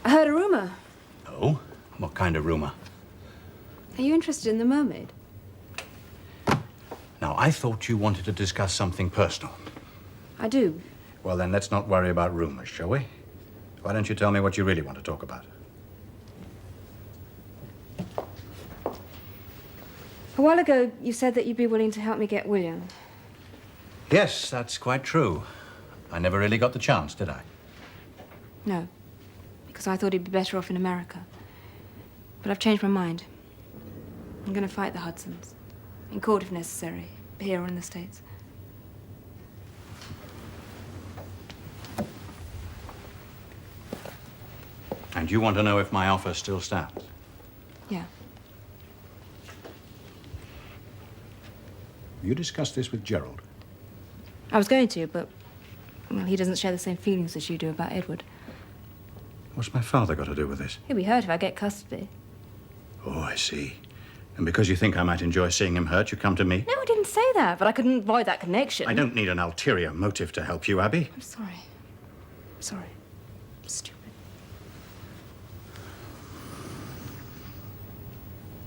I heard a rumour. Oh? What kind of rumour? Are you interested in the mermaid? Now, I thought you wanted to discuss something personal. I do. Well, then let's not worry about rumours, shall we? Why don't you tell me what you really want to talk about? A while ago, you said that you'd be willing to help me get William. Yes, that's quite true. I never really got the chance, did I? No, because I thought he'd be better off in America. But I've changed my mind. I'm going to fight the Hudsons. In court if necessary, here or in the States. And you want to know if my offer still stands? Yeah. You discussed this with Gerald? I was going to, but, well, he doesn't share the same feelings as you do about Edward. What's my father got to do with this? He'll be hurt if I get custody. Oh, I see. And because you think I might enjoy seeing him hurt, you come to me? No, I didn't say that, but I couldn't avoid that connection. I don't need an ulterior motive to help you, Abby. I'm sorry. I'm sorry. I'm stupid.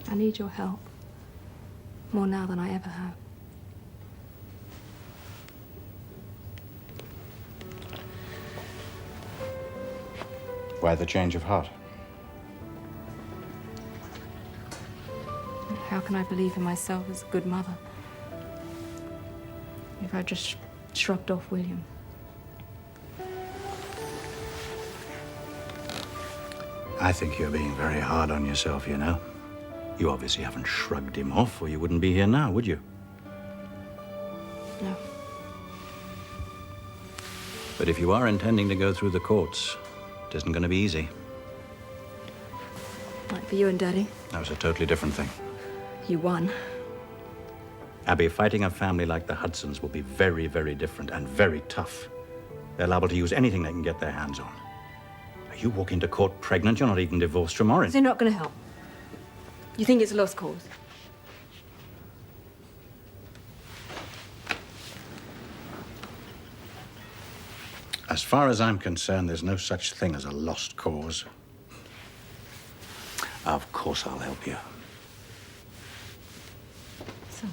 I need your help. More now than I ever have. Why the change of heart? How can I believe in myself as a good mother if I just shrugged off William? I think you're being very hard on yourself, you know. You obviously haven't shrugged him off, or you wouldn't be here now, would you? No. But if you are intending to go through the courts, it isn't going to be easy. Like for you and Daddy. That was a totally different thing. You won. Abby, fighting a family like the Hudsons will be very, very different and very tough. They're liable to use anything they can get their hands on. You walk into court pregnant, you're not even divorced from Orange. They're not going to help. You think it's a lost cause? As far as I'm concerned, there's no such thing as a lost cause. Of course I'll help you. So.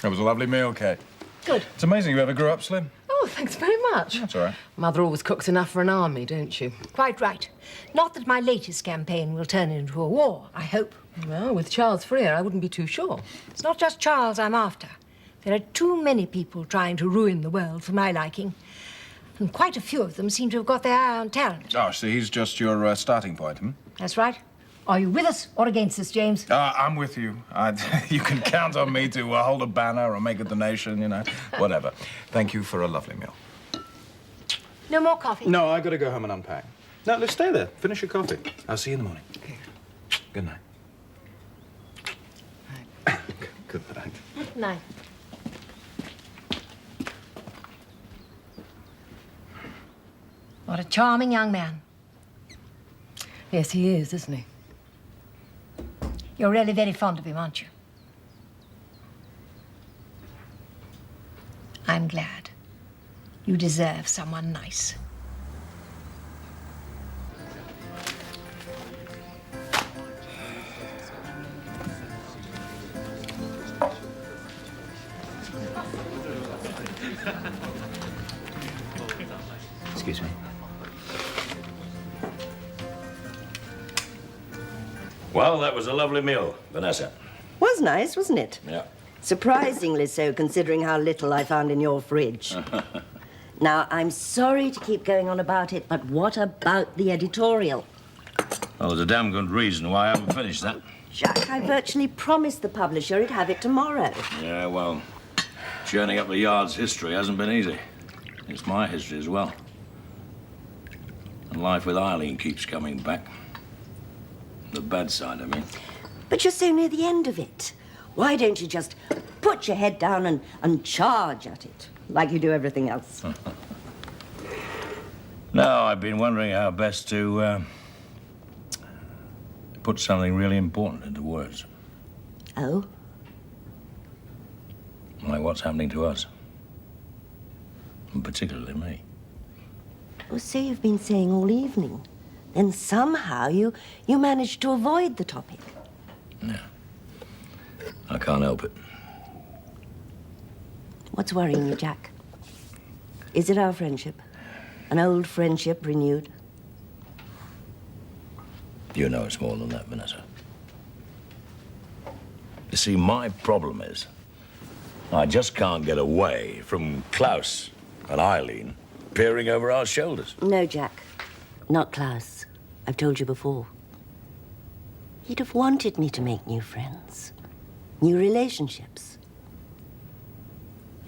It was a lovely meal, Kate. Good. It's amazing you ever grew up slim. Oh, thanks very much. That's all right. Mother always cooks enough for an army, don't you? Quite right. Not that my latest campaign will turn into a war, I hope. Well, with Charles Freer, I wouldn't be too sure. It's not just Charles I'm after. There are too many people trying to ruin the world for my liking. And quite a few of them seem to have got their eye on talent. Oh, so he's just your starting point, hmm? That's right. Are you with us or against us, James? I'm with you. You can count on me to hold a banner or make a donation, you know, whatever. Thank you for a lovely meal. No more coffee? No, I got to go home and unpack. No, let's stay there. Finish your coffee. I'll see you in the morning. Okay. Good night. Good night. Good night. What a charming young man. Yes, he is, isn't he? You're really very fond of him, aren't you? I'm glad. You deserve someone nice. Excuse me. Well, that was a lovely meal, Vanessa. Was nice, wasn't it? Yeah. Surprisingly so, considering how little I found in your fridge. Now, I'm sorry to keep going on about it, but what about the editorial? Well, there's a damn good reason why I haven't finished that. Jacques, I virtually promised the publisher he'd have it tomorrow. Yeah, well, churning up the Yard's history hasn't been easy. It's my history as well. And life with Eileen keeps coming back. The bad side, I mean. But you're so near the end of it. Why don't you just put your head down and charge at it, like you do everything else? No, I've been wondering how best to put something really important into words. Oh? Like what's happening to us. And particularly me. Well, so you've been saying all evening. then somehow you managed to avoid the topic. Yeah. I can't help it. What's worrying you, Jack? Is it our friendship? An old friendship renewed? You know it's more than that, Vanessa. You see, my problem is I just can't get away from Klaus and Eileen peering over our shoulders. No, Jack. Not Klaus. I've told you before. He'd have wanted me to make new friends, new relationships.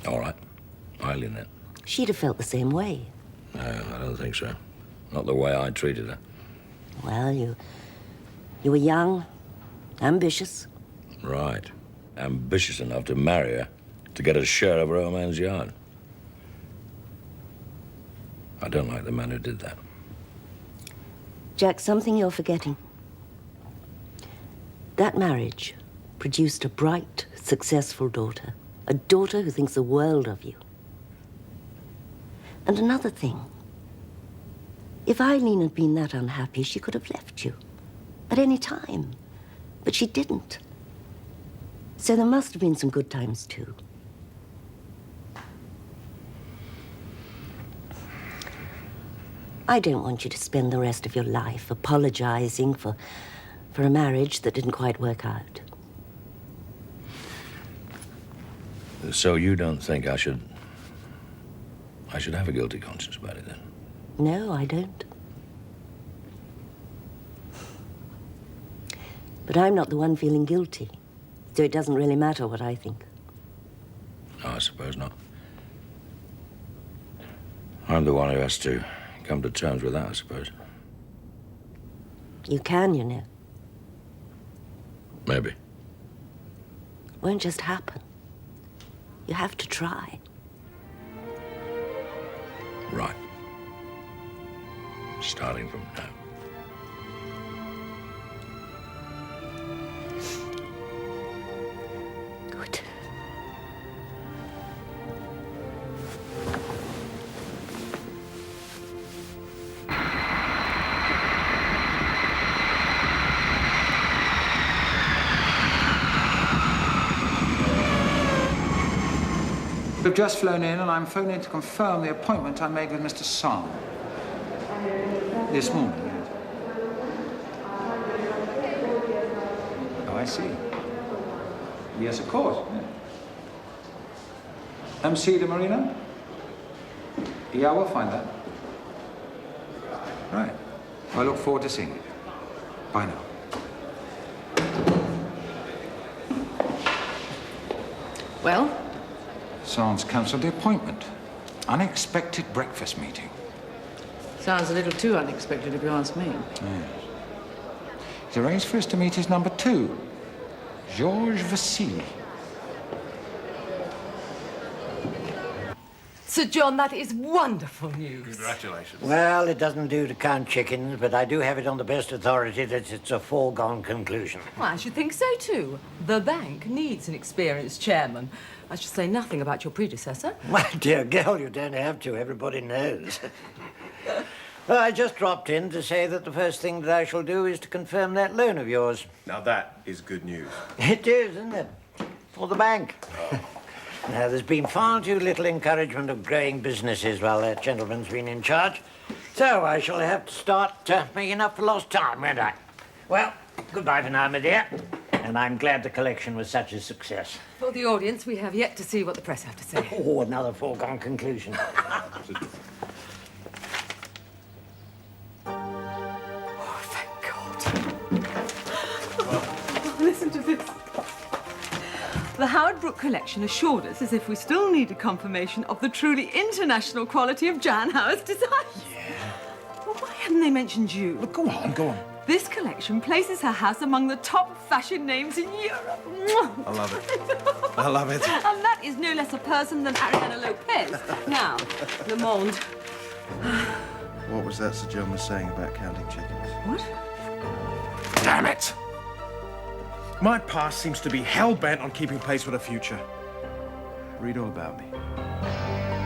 All right. Eileen, then. She'd have felt the same way. No, I don't think so. Not the way I treated her. Well, you were young, ambitious. Right. Ambitious enough to marry her to get a share of her old man's yard. I don't like the man who did that. Jack, something you're forgetting. That marriage produced a bright, successful daughter. A daughter who thinks the world of you. And another thing. If Eileen had been that unhappy, she could have left you. At any time. But she didn't. So there must have been some good times, too. I don't want you to spend the rest of your life apologizing for a marriage that didn't quite work out. So you don't think I should have a guilty conscience about it, then? No, I don't. But I'm not the one feeling guilty, so it doesn't really matter what I think. No, I suppose not. I'm the one who has to come to terms with that, I suppose. You can, you know. Maybe. It won't just happen. You have to try. Right. Starting from now. Good. We've just flown in, and I'm phoning to confirm the appointment I made with Mr. Sam. This morning, yes. Oh, I see. Yes, of course. Yeah. MC de Marina? Yeah, we'll find that. Right. I look forward to seeing you. Bye now. Well? Sans cancelled the appointment. Unexpected breakfast meeting. Sounds a little too unexpected, if you ask me. Yes. He's arranged for us to meet his number 2, Georges Vassili. Sir John, that is wonderful news. Congratulations. Well, it doesn't do to count chickens, but I do have it on the best authority that it's a foregone conclusion. Well, I should think so, too. The bank needs an experienced chairman. I should say nothing about your predecessor. My dear girl, you don't have to. Everybody knows. Well, I just dropped in to say that the first thing that I shall do is to confirm that loan of yours. Now that is good news. It is, isn't it? For the bank. Now, there's been far too little encouragement of growing businesses while that gentleman's been in charge. So I shall have to start making up for lost time, won't I? Well, goodbye for now, my dear. And I'm glad the collection was such a success. For the audience, we have yet to see what the press have to say. Oh, another foregone conclusion. Oh, thank God. Oh, listen to this. The Howard Brook collection assured us as if we still needed confirmation of the truly international quality of Jan Howard's designs. Yeah. Well, why hadn't they mentioned you? Well, go on, go on. This collection places her house among the top fashion names in Europe. I love it. I love it. And that is no less a person than Ariana Lopez. Now, Le Monde. What was that Sir John was saying about counting chickens? What? Damn it! My past seems to be hell-bent on keeping pace with the future. Read all about me.